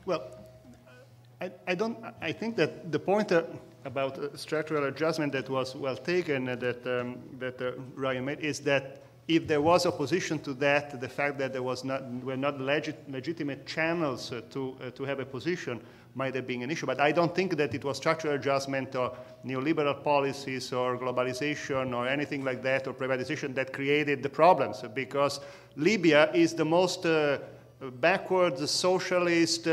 Well, I think that the point about structural adjustment that was well taken, that Ryan made, is that if there was opposition to that, the fact that there were not legitimate channels to have a position might have been an issue. But I don't think that it was structural adjustment or neoliberal policies or globalization or anything like that or privatization that created the problems, because Libya is the most backwards, socialist,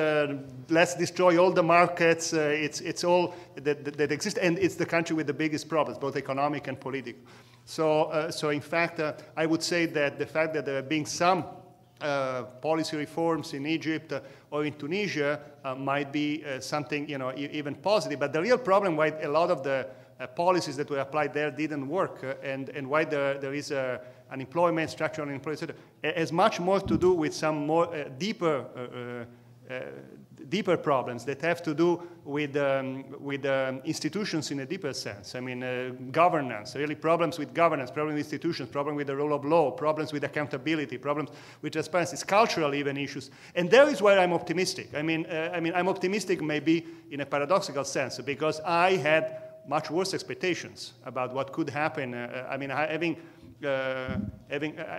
let's destroy all the markets, it's all that exists, and it's the country with the biggest problems, both economic and political. So in fact, I would say that the fact that there have been some policy reforms in Egypt or in Tunisia might be something, even positive. But the real problem why a lot of the policies that were applied there didn't work, and why there is unemployment, structural unemployment, has much more to do with some more deeper problems that have to do with institutions in a deeper sense. I mean, governance, really problems with governance, problems with institutions, problems with the rule of law, problems with accountability, problems with transparency, cultural even issues. And there is where I'm optimistic. I mean, I'm optimistic maybe in a paradoxical sense, because I had much worse expectations about what could happen. I'm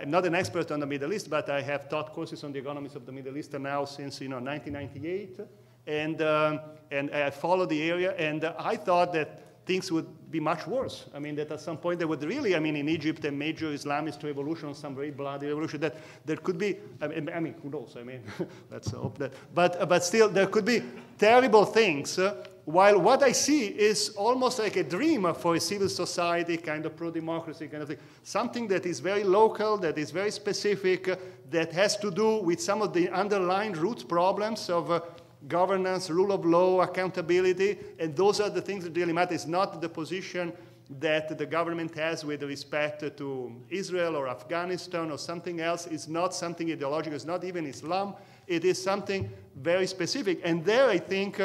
not an expert on the Middle East, but I have taught courses on the economies of the Middle East now since 1998, and I followed the area, and I thought that things would be much worse. I mean, that at some point there would really, in Egypt, a major Islamist revolution, some very bloody revolution, that there could be, who knows? Let's hope that. But still, there could be terrible things. While what I see is almost like a dream for a civil society, kind of pro-democracy kind of thing. Something that is very local, that is very specific, that has to do with some of the underlying root problems of governance, rule of law, accountability, and those are the things that really matter. It's not the position that the government has with respect to Israel or Afghanistan or something else. It's not something ideological. It's not even Islam. It is something very specific. And there, I think,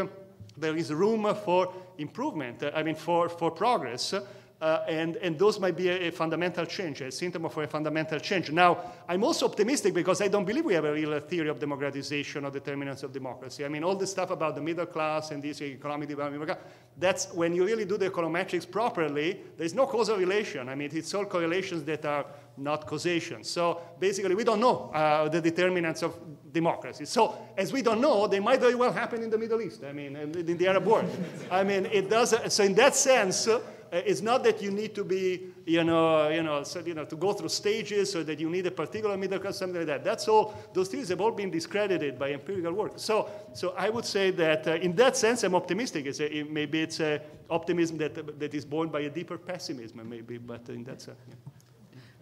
there is room for improvement, for progress, and those might be a fundamental change, a symptom for a fundamental change. Now, I'm also optimistic because I don't believe we have a real theory of democratization or determinants of democracy. All the stuff about the middle class and this economic development, that's when you really do the econometrics properly, there's no causal relation. It's all correlations that are not causation. So basically, we don't know the determinants of democracy. So as we don't know, they might very well happen in the Middle East, in the Arab world. It does. So in that sense, it's not that you need to be, to go through stages, or that you need a particular middle class, something like that. That's all. Those things have all been discredited by empirical work. So I would say that in that sense, I'm optimistic. Maybe it's optimism that is born by a deeper pessimism, maybe. But in that sense. Yeah.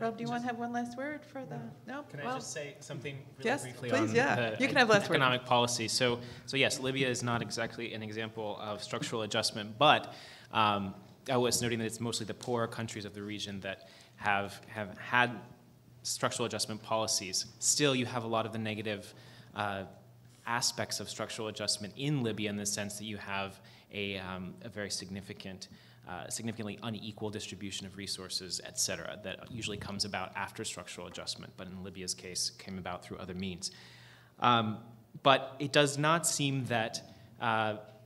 Rob, do you want to have one last word for the? No. Can I just say something please, briefly on you can have last economic policy? So yes, Libya is not exactly an example of structural adjustment, but I was noting that it's mostly the poorer countries of the region that have had structural adjustment policies. Still, you have a lot of the negative aspects of structural adjustment in Libya, in the sense that you have a very significantly unequal distribution of resources, et cetera, that usually comes about after structural adjustment, but in Libya's case came about through other means. But it does not seem that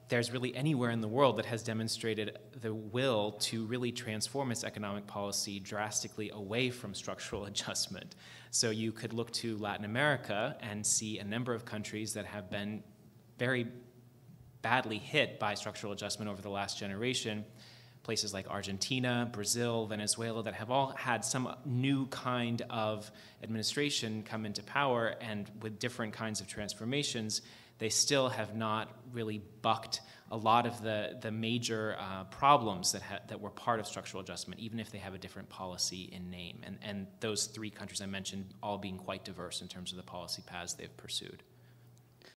there's really anywhere in the world that has demonstrated the will to really transform its economic policy drastically away from structural adjustment. So you could look to Latin America and see a number of countries that have been very badly hit by structural adjustment over the last generation. Places like Argentina, Brazil, Venezuela, that have all had some new kind of administration come into power, and with different kinds of transformations, they still have not really bucked a lot of the major problems that were part of structural adjustment, even if they have a different policy in name. And those three countries I mentioned all being quite diverse in terms of the policy paths they've pursued.